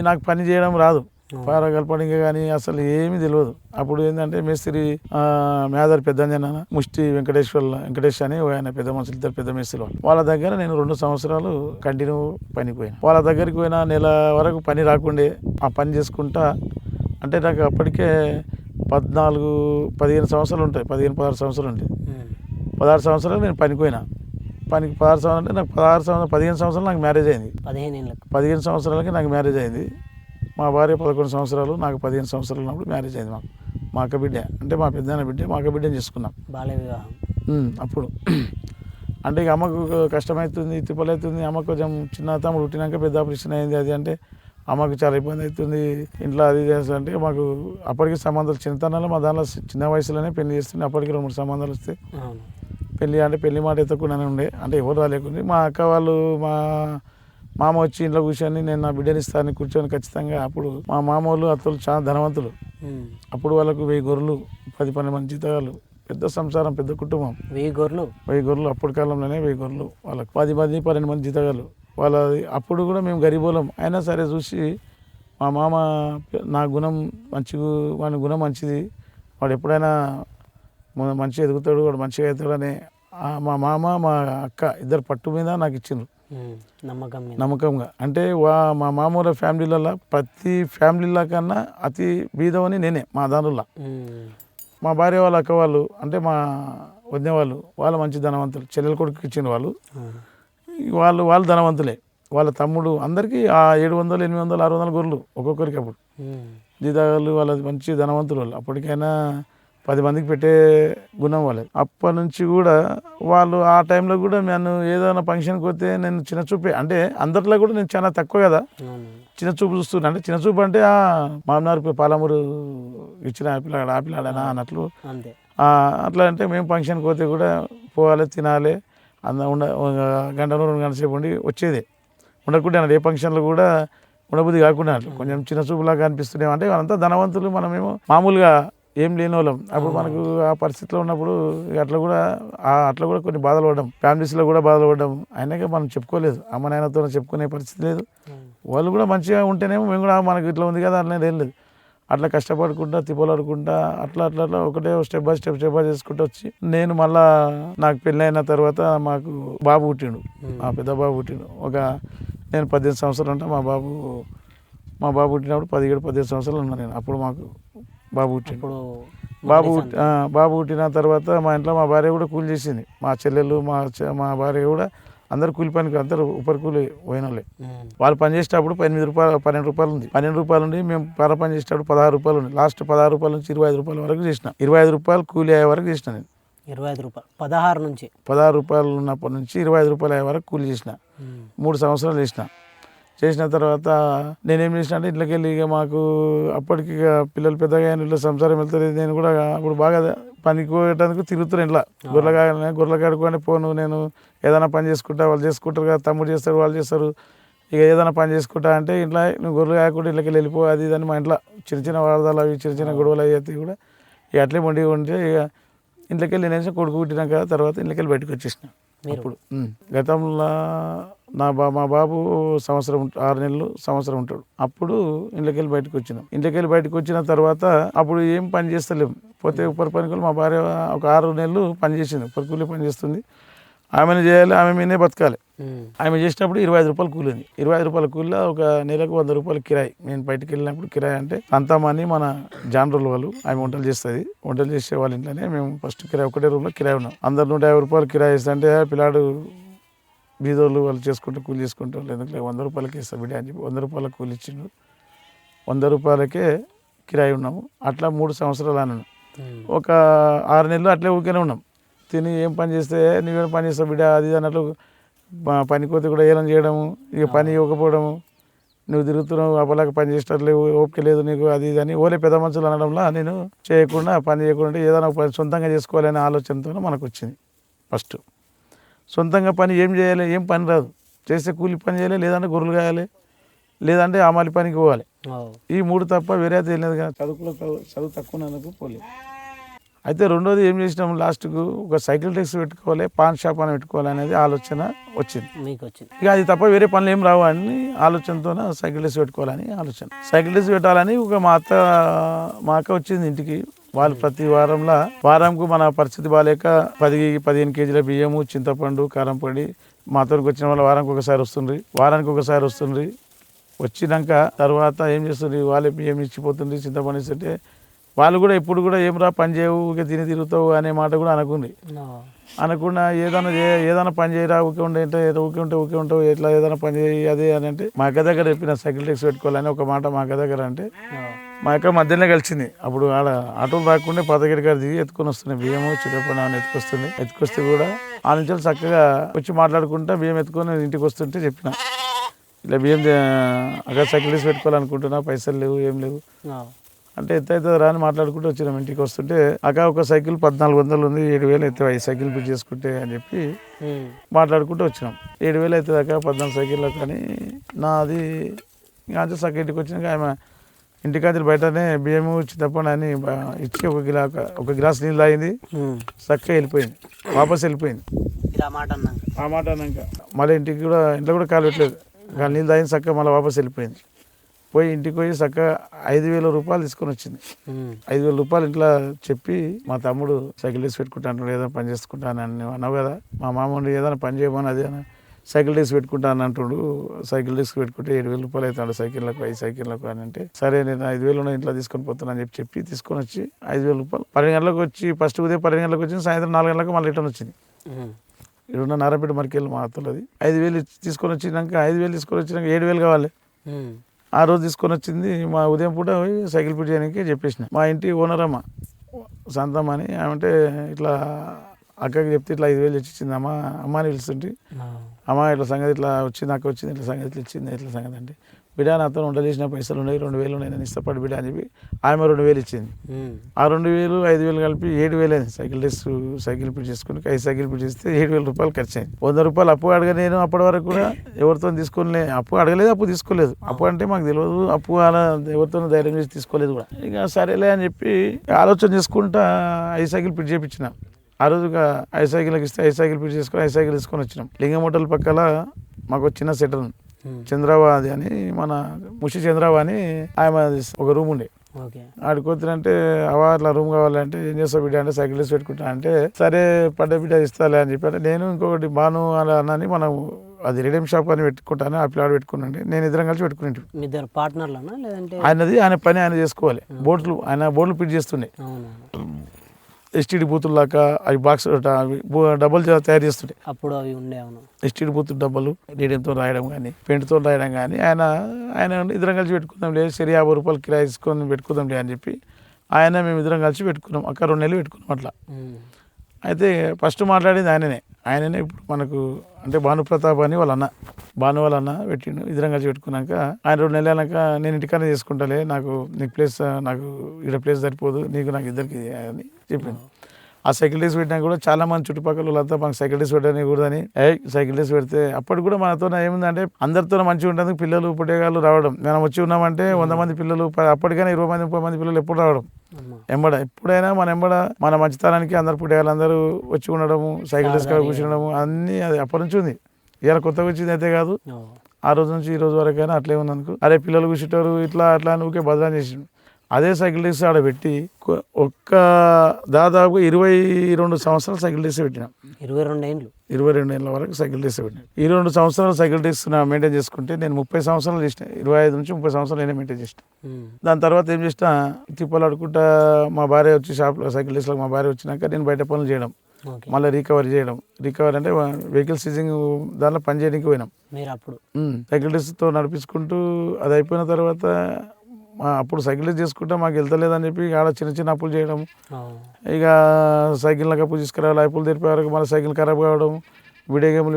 నాకు పని చేయడం రాదు, పార కలపడం కానీ అసలు ఏమీ తెలియదు. అప్పుడు ఏంటంటే మేస్త్రి మేదర్ పెద్దంజన, ముష్టి వెంకటేష్ అని ఆయన పెద్ద మనుషులు, ఇద్దరు పెద్ద మేస్త్రి వాళ్ళ దగ్గర నేను 2 సంవత్సరాలు కంటిన్యూ పనికి పోయినా. వాళ్ళ దగ్గరికి పోయినా నెల వరకు పని రాకుండే ఆ పని చేసుకుంటా. అంటే నాకు అప్పటికే 15 సంవత్సరాలు ఉంటాయి, 16 సంవత్సరాలు ఉంటాయి. 16 సంవత్సరాలు నేను పనికి పోయినా. 16 సంవత్సరాలు అంటే నాకు 15 సంవత్సరాలు నాకు మ్యారేజ్ అయింది. 15 సంవత్సరాలకి నాకు మ్యారేజ్ అయింది. మా భార్య 11 సంవత్సరాలు, నాకు 15 సంవత్సరాలు ఉన్నప్పుడు మ్యారేజ్ అయింది. మా అక్క బిడ్డ అంటే మా పెద్దనాన్న బిడ్డ, మా అక్క బిడ్డని చేసుకున్నాం. బాల్య వివాహం అప్పుడు అంటే ఇక అమ్మకు కష్టమవుతుంది, తిప్పలవుతుంది. అమ్మకు కొంచెం చిన్న తమ్ముడు పుట్టినాక పెద్ద ఆపరేషన్ అయింది. అది అంటే అమ్మకు చాలా ఇబ్బంది అవుతుంది ఇంట్లో. అది అంటే మాకు అప్పటికి సంబంధాలు చిన్నతనంలో మా దానిలో చిన్న వయసులోనే పెళ్లి చేస్తుండే. అప్పటికి 2-3 సంబంధాలు వస్తే పెళ్లి మాట ఎత్తకుండానే ఉండే, అంటే ఎవరు రాలేకుండా. మా అక్క వాళ్ళు మా మామ వచ్చి ఇంట్లో కూర్చొని నేను నా బిడ్డని ఇస్తాను కూర్చొని ఖచ్చితంగా. అప్పుడు మా మామ వాళ్ళు అత్తలు చాలా ధనవంతులు. అప్పుడు వాళ్ళకు 1000 గొర్రెలు, 10-12 మంది జీతగాళ్ళు, పెద్ద సంసారం, పెద్ద కుటుంబం. 1000 గొర్రెలు అప్పటి కాలంలోనే 1000 గొర్రెలు వాళ్ళకి 10 మంది 12 మంది జీతగాళ్ళు వాళ్ళది. అప్పుడు కూడా మేము గరీబోళం అయినా సరే చూసి మా మామ నా గుణం వాడి గుణం మంచిది, వాడు ఎప్పుడైనా మంచిగా ఎదుగుతాడు, వాడు మంచిగా అవుతాడని మా మామ మా అక్క ఇద్దరు పట్టు మీద నాకు ఇచ్చిండ్రు నమ్మకంగా. అంటే మా మామూలు ఫ్యామిలీలలో ప్రతి ఫ్యామిలీల కన్నా అతి బీదవని నేనే మా దానిలో. మా భార్య వాళ్ళ అక్క వాళ్ళు అంటే మా వదిన వాళ్ళు మంచి ధనవంతులు. చెల్లెల కొడుకు ఇచ్చిన వాళ్ళు ధనవంతులే. వాళ్ళ తమ్ముడు అందరికీ 700, 800, 600 గొర్రెలు ఒక్కొక్కరికి. అప్పుడు జీతాలు వాళ్ళది మంచి ధనవంతులు వాళ్ళు. అప్పటికైనా 10 మందికి పెట్టే గుణం వాళ్ళది. అప్పటి నుంచి కూడా వాళ్ళు ఆ టైంలో కూడా నేను ఏదైనా ఫంక్షన్కి పోతే నేను చిన్న చూపే, అంటే అందరిలో కూడా నేను చాలా తక్కువ కదా, చిన్న చూపు చూస్తున్నా. అంటే చిన్న చూపు అంటే మామనారు పాలమూరు ఇచ్చిన ఆపిలాడనా అన్నట్లు. అట్లా అంటే మేము ఫంక్షన్కి పోతే కూడా పోవాలి, తినాలి, గంట 2 గంటల సేపు ఉండి వచ్చేదే. ఉండకుండా ఏ ఫంక్షన్లో కూడా ఉండబుద్ధి కాకుండా కొంచెం చిన్న చూపులాగా అనిపిస్తున్నాం. అంటే వాళ్ళంతా ధనవంతులు, మనమేమో మామూలుగా ఏం లేని వాళ్ళం. అప్పుడు మనకు ఆ పరిస్థితిలో ఉన్నప్పుడు అట్లా కూడా కొన్ని బాధలు పడ్డాం, ఫ్యామిలీస్లో కూడా బాధలు పడ్డాం. అయినాక మనం చెప్పుకోలేదు, అమ్మ నాయనతో చెప్పుకునే పరిస్థితి లేదు. వాళ్ళు కూడా మంచిగా ఉంటేనేమో మేము కూడా మనకు ఇట్లా ఉంది కదా అట్లా ఏం లేదు. అట్లా కష్టపడుకుంటా తిప్పలాడుకుంటా అట్లా ఒకటే స్టెప్ బై స్టెప్ చేసుకుంటూ వచ్చి నేను మళ్ళా నాకు పెళ్ళి అయిన తర్వాత మాకు బాబు పుట్టిండు, మా పెద్ద బాబు పుట్టిండు. నేను 18 సంవత్సరాలు ఉంటా, మా బాబు పుట్టినప్పుడు 17-18 సంవత్సరాలు ఉన్నా నేను. అప్పుడు మాకు బాబు పుట్టిండు. బాబు పుట్టిన తర్వాత మా ఇంట్లో మా భార్య కూడా కూలి చేసింది. మా చెల్లెలు మా భార్య కూడా అందరు కూలి పనికి అందరూ ఉపరి కూలి పోయిన వాళ్ళే. వాళ్ళు పని చేసేటప్పుడు 8 రూపాయలు 12 రూపాయలు ఉంది. 12 రూపాయలు ఉండి మేము పని చేసేటప్పుడు 16 రూపాయలు ఉంది. లాస్ట్ 16 రూపాయల నుంచి 25 రూపాయల వరకు చేసిన. 25 రూపాయలు కూలి అయ్యే వరకు చేసిన నేను. 25 రూపాయలు 16 నుంచి 16 రూపాయలు ఉన్నప్పటి నుంచి 25 రూపాయలు అయ్యే వరకు కూలి చేసిన. 3 సంవత్సరాలు చేసిన తర్వాత నేనేం చేసిన అంటే ఇంట్లోకి వెళ్ళి ఇక మాకు అప్పటికి ఇక పిల్లలు పెద్దగా ఇంట్లో సంసారం వెళ్తారు. నేను కూడా అప్పుడు బాగా పనికి పోయటానికి తిరుగుతాను ఇంట్లో. గొర్రెలు కాడుకొని పోను, నేను ఏదైనా పని చేసుకుంటా, వాళ్ళు చేసుకుంటారు కదా, తమ్ముడు చేస్తారు, వాళ్ళు చేస్తారు. ఇక ఏదైనా పని చేసుకుంటా అంటే ఇంట్లో నువ్వు గొర్రెలు కాకుండా ఇంట్లోకి వెళ్ళిపో అది ఇది అని మా ఇంట్లో చిన్న వారదాలు అవి చిన్న గొడవలు అయ్యి కూడా ఇక అట్లే ఉంటే ఇక ఇంట్లోకి వెళ్ళి నేను కొడుకు పుట్టినాక తర్వాత ఇంట్లోకి వెళ్ళి బయటకు వచ్చేసిన. అప్పుడు గతంలో మా బాబు 6 నెలలు సంవత్సరం ఉంటాడు. అప్పుడు ఇంట్లోకి వెళ్ళి బయటకు వచ్చినాం. ఇంట్లోకి వెళ్ళి బయటకు వచ్చిన తర్వాత అప్పుడు ఏం పని చేస్తలేము. పోతే ఉపరి పనికి మా భార్య ఒక 6 నెలలు పని చేసింది, ఉపరి కూలి పని చేస్తుంది. ఆమెను చేయాలి, ఆమె మీదే బతకాలి. ఆమె చేసినప్పుడు 25 రూపాయలు కూలింది. 25 రూపాయల కూలిలో ఒక నెలకు 100 రూపాయలు కిరాయి. నేను బయటకు వెళ్ళినప్పుడు కిరాయి అంటే సంతమని మన జానరుల వాళ్ళు ఆమె వంటలు చేస్తుంది. వంటలు చేసే వాళ్ళ ఇంట్లోనే మేము ఫస్ట్ కిరాయి ఒకటే రూమ్లో కిరాయి ఉన్నాం. అందరు 150 రూపాయలు కిరాయి ఇస్తా అంటే పిల్లాడు బీదోళ్ళు వాళ్ళు చేసుకుంటూ కూలి చేసుకుంటూ ఎందుకు 100 రూపాయలకి ఇస్తా బిడ్డ అని చెప్పి 100 రూపాయల కూలి ఇచ్చిండు. 100 రూపాయలకే కిరాయి ఉన్నాము. అట్లా 3 సంవత్సరాలు అన్నాను. ఒక 6 నెలలు అట్లే ఊరికేనే ఉన్నాం. తిని ఏం పని చేస్తే నువ్వేం పని చేస్తావు బిడ్డ అది అన్నట్లు పనికోతే కూడా ఏలం చేయడము, ఇక పని ఇవ్వకపోవడము, నువ్వు తిరుగుతున్నావు అప్పలాగా పని చేసేటట్లేవు, ఓపిక లేదు నీకు అది ఇది అని ఓలే పెద్ద మనుషులు అనడంలో నేను పని చేయకుండా ఏదైనా పని సొంతంగా చేసుకోవాలనే ఆలోచనతో మనకు వచ్చింది. ఫస్ట్ సొంతంగా పని ఏం చేయాలి, ఏం పని రాదు. చేస్తే కూలి పని చేయాలి, లేదంటే గొర్రెలు కాయాలి, లేదంటే ఆమాలి పనికి పోవాలి. ఈ 3 తప్ప వేరే తెలియదు కదా. చదువు తక్కువ నాకు పోలేదు. అయితే రెండోది ఏం చేసినాము, లాస్ట్కు ఒక సైకిల్ ట్యాక్సీ పెట్టుకోవాలి, పాన్ షాప్ అని పెట్టుకోవాలి అనేది ఆలోచన వచ్చింది. ఇక అది తప్ప వేరే పనులు ఏం రావు అని ఆలోచనతో సైకిల్ ట్యాక్సీ పెట్టుకోవాలని ఆలోచన. సైకిల్ ట్యాక్సీ పెట్టాలని ఒక మా అక్క వచ్చింది ఇంటికి. వాళ్ళు ప్రతి వారంకు మన పరిస్థితి బాగాలేక 10-15 కేజీల బియ్యము, చింతపండు, కారం పొడి మాతోకి వచ్చిన వాళ్ళు వారానికి ఒకసారి వస్తుండ్రి. వచ్చినాక తర్వాత ఏం చేస్తుంది, వాళ్ళే బియ్యం ఇచ్చిపోతుంది, చింతపండు ఇస్తుంటే వాళ్ళు కూడా ఇప్పుడు కూడా ఏం రా పని చేయవు, ఊరికే తిరుగుతావు అనే మాట కూడా అనకుండా ఏదైనా పని చేయరా, ఊకే ఉంటావు ఎట్లా ఏదైనా పని చేయి అదే అని అంటే మా అక్క దగ్గర చెప్పిన సైకిల్ ట్యాక్సీ పెట్టుకోవాలని ఒక మాట మా అక్క దగ్గర అంటే మా అక్క మధ్యలో కలిసింది. అప్పుడు ఆడ ఆటోలు రాకుండా పాతగేడి కాడ దిగి ఎత్తుకొని వస్తున్నాయి బియ్యము, చింతపండు అని ఎత్తుకొస్తే కూడా ఆ నుంచి చక్కగా వచ్చి మాట్లాడుకుంటా బియ్యం ఎత్తుకొని ఇంటికి వస్తుంటే చెప్పిన ఇలా బియ్యం అక్కడ సైకిల్ ట్యాక్సీ పెట్టుకోవాలనుకుంటున్నా, పైసలు లేవు ఏం లేవు అంటే ఎంత అవుతుంది రా అని మాట్లాడుకుంటూ వచ్చినాం. ఇంటికి వస్తుంటే అక్క ఒక సైకిల్ 1400 ఉంది, 7000 అవుతాయి ఈ సైకిల్ పిక్ చేసుకుంటే అని చెప్పి మాట్లాడుకుంటూ వచ్చినాం. 7000 అవుతుంది అక్క 14 సైకిల్లో కానీ నాది ఇంకా చక్క ఇంటికి వచ్చినాక ఆమె ఇంటికాంచి బయటనే బియ్యము చింతపండు అని ఇచ్చి ఒక గ్లాస్ నీళ్ళు తాగింది, చక్కగా వెళ్ళిపోయింది, వాపస్ వెళ్ళిపోయింది. ఆ మాట అన్నాక మళ్ళీ ఇంట్లో కూడా కాలు పెట్టలేదు, నీళ్ళు తాగింది చక్కగా మళ్ళీ వాపస్ వెళ్ళిపోయింది. పోయి ఇంటికి పోయి చక్కగా 5000 రూపాయలు తీసుకొని వచ్చింది. 5000 రూపాయలు ఇంట్లో చెప్పి మా తమ్ముడు సైకిల్ ట్యాక్సీ పెట్టుకుంటాను, ఏదైనా పని చేసుకుంటాను అని అన్నావు కదా, మా మామూలు ఏదైనా పని చేయమని అదే సైకిల్ ట్యాక్సీ పెట్టుకుంటాను అంటుడు. సైకిల్ ట్యాక్సీ పెట్టుకుంటే 7000 రూపాయలు అవుతాడు సైకిళ్ళకు, 5 సైకిళ్ళకు అని అంటే సరే నేను 5000 ఇంట్లో తీసుకొని పోతాను అని చెప్పి తీసుకొని వచ్చి 5000 రూపాయలు 12 గంటలకు వచ్చి ఫస్ట్ ఉదయం 12 గంటలకు వచ్చింది, సాయంత్రం 4 గంటలకు మళ్ళీ రిటర్న్ వచ్చింది. ఇక్కడ నారాయణపేట మరికెళ్ళి మా అత్తలది 5000 తీసుకొని వచ్చినాక 7000 కావాలి. ఆ రోజు తీసుకొని వచ్చింది మా ఉదయం పూట సైకిల్ ఫిట్ చేయడానికి చెప్పేసిన. మా ఇంటి ఓనర్ అమ్మ శాంతమ్మ అని ఆమె ఇట్లా అక్కకి చెప్తే ఇట్లా 5000 ఇచ్చింది అమ్మ అని పిలుస్తుంటే అమ్మ ఇట్లా సంగతి ఇట్లా వచ్చింది, అక్క వచ్చింది ఇట్లా సంగతి ఇచ్చింది ఇట్లా సంగతి అంటే బిడ్డ నాతో వంట చేసిన పైసలు ఉన్నాయి 2000 ఉన్నాయి నేను ఇష్టపడి బిడ్డ అని చెప్పి ఆమె 2000 ఇచ్చింది. ఆ 2000 5000 కలిపి 7000 అయింది. సైకిల్ ఫిట్ చేసుకుని 5 సైకిల్ ఫిట్ చేస్తే 7000 రూపాయలు ఖర్చు అయింది. 100 రూపాయలు అప్పు అడగ నేను అప్పటి వరకు కూడా ఎవరితో తీసుకొని అప్పు అడగలేదు, అప్పు తీసుకోలేదు. అప్పు అంటే మాకు తెలియదు, అప్పు అలా ఎవరితో ధైర్యం చేసి తీసుకోలేదు కూడా. ఇక సరేలే అని చెప్పి ఆలోచన చేసుకుంటా 5 సైకిల్ ఫిట్ చేయించిన. ఆ రోజుగా 5 సైకిళ్ళకి ఇస్తే 5 సైకిల్ ఫిట్ చేసుకుని 5 సైకిల్ తీసుకొని వచ్చినాం. లింగం హోటల్ పక్కల మాకు చిన్న సెటర్ చంద్రబాది అని మన ముషి చంద్రబా అని ఆమె ఒక రూమ్ ఉండే, ఆడికి వద్దంటే అవా అట్లా రూమ్ కావాలంటే ఏం చేస్తావు బిడ్డ అంటే సైకిల్ వేసి పెట్టుకుంటా అంటే సరే పడ్డ బిడ్డ ఇస్తాలే అని చెప్పి నేను ఇంకొకటి బాను అలా అన్నని మనం అది రెడీమ్ షాప్ అని పెట్టుకుంటాను, ఆ పిల్లాడు పెట్టుకున్నాండి నేను ఇద్దరం కలిసి పెట్టుకుని ఆయనది ఆయన పని ఆయన చేసుకోవాలి. బోట్లు ఫిట్ చేస్తుండే. ఎస్టీడీ బూతుల్లాగా అవి బాక్స్ డబ్బులు తయారు చేస్తుండే. అప్పుడు అవి ఉండే అవును. ఎస్టీడీ బూత్ డబ్బులు రేడియంతో రాయడం కానీ పెయింట్తో రాయడం కానీ ఆయన ఇద్దరం కలిసి పెట్టుకుందాం లేదు సరే 50 రూపాయలు కిరాయి తీసుకొని పెట్టుకుందాం లే అని చెప్పి మేము ఇద్దరం కలిసి పెట్టుకున్నాం. అక్క 2 నెలలు పెట్టుకున్నాం అట్లా. అయితే ఫస్ట్ మాట్లాడింది ఆయననే ఇప్పుడు మనకు అంటే భానుప్రతాప్ అని వాళ్ళ అన్న పెట్టిండు. ఇద్దరం కలిసి పెట్టుకున్నాక ఆయన 2 నెలలు అయినాక నేను ఇంటికన్నా చేసుకుంటాలే నాకు నీకు ప్లేస్ నాకు ఇక్కడ ప్లేస్ సరిపోదు నీకు నాకు ఇద్దరికి అని చెప్పింది. ఆ సైకిల్ డేస్ పెట్టినా కూడా చాలా మంది చుట్టుపక్కల వాళ్ళంతా మాకు సైకిల్ డేస్ పెట్టని కూడదని సైకిల్ డేస్ పెడితే అప్పటి కూడా మనతో ఏముందంటే అందరితో మంచిగా ఉంటుంది. పిల్లలు పుట్టేగాళ్ళు రావడం మనం వచ్చి ఉన్నామంటే 100 మంది పిల్లలు అప్పటికైనా 20 మంది 30 మంది పిల్లలు ఎప్పుడు రావడం ఎప్పుడైనా మన మంచితనానికి అందరు పుట్టేగాళ్ళు అందరూ వచ్చి ఉండడము సైకిల్ డేస్ కాడ కూర్చుండడము అన్నీ అది అప్పటి నుంచి ఉంది. ఇవాళ కొత్తగా వచ్చింది అయితే కాదు. ఆ రోజు నుంచి ఈ రోజు వరకైనా అట్లే ఉంది అనుకో. అరే పిల్లలు కూర్చుంటారు ఇట్లా అట్లా ఊకే బదలాం చేసి అదే సైకిల్ డేస్ ఆడ పెట్టి దాదాపు 22 సంవత్సరాలు సైకిల్ డేస్ పెట్టినాం. 22 ఏళ్ళ వరకు సైకిల్ డేస్ పెట్టినాం. 22 సంవత్సరాలు సైకిల్ డేస్ మెయింటైన్ చేసుకుంటే నేను 30 సంవత్సరాలు చేసిన. 25 నుంచి 30 సంవత్సరాలు నేనే మెయింటైన్ చేసిన. దాని తర్వాత ఏం చేసిన తిప్పలు ఆడుకుంటా మా భార్య వచ్చి షాప్లో సైకిల్ డేస్లో మా భార్య వచ్చినాక నేను బయట పనులు చేయడం మళ్ళీ రికవరీ అంటే వెహికల్ సీజింగ్ దాంట్లో పని చేయడానికి పోయినాం. సైకిల్ డేస్తో నడిపించుకుంటూ అది అయిపోయిన తర్వాత అప్పుడు సైకిల్ చేసుకుంటే మాకు వెళ్తలేదని చెప్పి ఆడ చిన్న అప్పులు చేయడం. ఇక సైకిళ్ళకి అప్పు తీసుకురావాలి అప్పులు తెరిపే వరకు మళ్ళీ సైకిల్ ఖరాబ్ కావడం. వీడియో గేమ్లు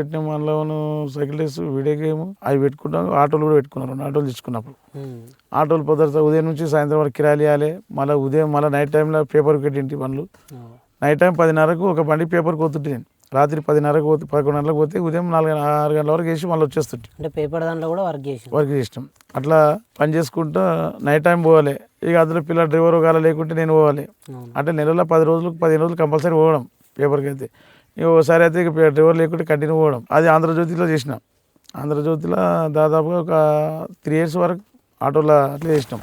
పెట్టినాం అందులోను సైకిల్ డేస్ వీడియో గేమ్ అవి పెట్టుకుంటాం. ఆటోలు కూడా పెట్టుకున్నాం. 2 ఆటోలు తెచ్చుకున్నప్పుడు ఆటోలు పొద్దుట ఉదయం నుంచి సాయంత్రం వరకు కిరాయిలు ఇవ్వాలి. మళ్ళీ నైట్ టైంలో పేపర్ పెట్టింటి పనులు. నైట్ టైం 10:30కు ఒక బండి పేపర్ కోతుంటే నేను రాత్రి 10:30కు పోతే 11 గంటలకు పోతే ఉదయం 4-6 గంటల వరకు వేసి మళ్ళీ వచ్చేస్తుంటే అంటే పేపర్ దాంట్లో కూడా వర్క్ చేసినాం. అట్లా పని చేసుకుంటూ నైట్ టైం పోవాలి. ఇక అందులో పిల్లలు డ్రైవర్ ఒకవేళ లేకుంటే నేను పోవాలి. అంటే నెలలో 10 రోజులకు 15 రోజులు కంపల్సరీ పోవడం పేపర్కి అయితే. ఇక ఒకసారి అయితే ఇక డ్రైవర్ లేకుంటే కంటిన్యూ పోవడం. అది ఆంధ్రజ్యోతిలో చేసిన. ఆంధ్రజ్యోతిలో దాదాపుగా ఒక 3 years వరకు ఆటోలో అట్లా చేసినాం.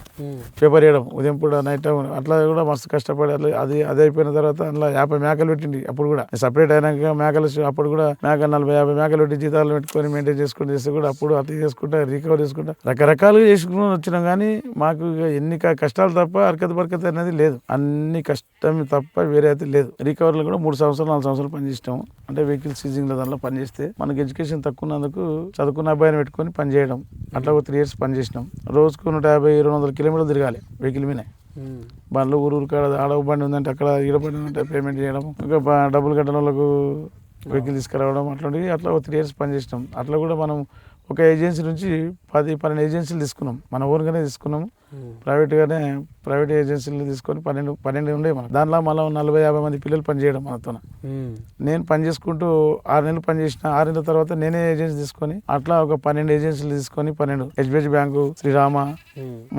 పేపర్ వేయడం ఉదయం పూట నైట్ టైం అట్లా కూడా మస్తు కష్టపడి అది అయిపోయిన తర్వాత అందులో 50 మేకలు పెట్టింది. అప్పుడు కూడా సపరేట్ అయినాక మేకలు అప్పుడు కూడా 40-50 మేకలు పెట్టి జీతాలు పెట్టుకొని మెయింటైన్ చేసుకుని చేస్తే కూడా అప్పుడు అట్లా చేసుకుంటా రికవర్ చేసుకుంటా రకరకాలుగా చేసుకుని వచ్చినాం. కానీ మాకు ఎన్ని కష్టాలు తప్ప బరకత అనేది లేదు. అన్ని కష్టం తప్ప వేరే అయితే లేదు. రికవరీలో కూడా 3 సంవత్సరాలు 4 సంవత్సరాలు పనిచేసినాము. అంటే వెహికల్ సీజింగ్ దాంట్లో పనిచేస్తే మనకి ఎడ్యుకేషన్ తక్కువ ఉన్నందుకు చదువుకున్న అబ్బాయిని పెట్టుకొని పని చేయడం అట్లా ఒక 3 years పనిచేసినాం. రోజుకు 150-200 కిలోమీటర్లు తిరగాలి వెహికల్ మీద. బండ్లు ఊరు కాడ ఆడ బండి ఉందంటే అక్కడ ఈడ బండి ఉందంటే పేమెంట్ చేయడం ఇంకా డబ్బులు కట్టడం వాళ్ళకు వెహికల్ తీసుకురావడం అట్లాంటివి అట్లా ఒక 3 years పనిచేసినాం. అట్లా కూడా మనం ఒక ఏజెన్సీ నుంచి 10-12 ఏజెన్సీలు తీసుకున్నాం. మన ఊరిగానే తీసుకున్నాము. ప్రైవేట్ ఏజెన్సీలు తీసుకొని 12 ఉండే మనం. దాంట్లో మళ్ళీ 40-50 మంది పిల్లలు పనిచేయడం మనతో. నేను పని చేసుకుంటూ 6 నెలలు పనిచేసిన. 6 నెలల తర్వాత నేనే ఏజెన్సీ తీసుకొని అట్లా ఒక 12 ఏజెన్సీలు తీసుకొని 12 హెచ్బిహెచ్ బ్యాంకు, శ్రీరామ,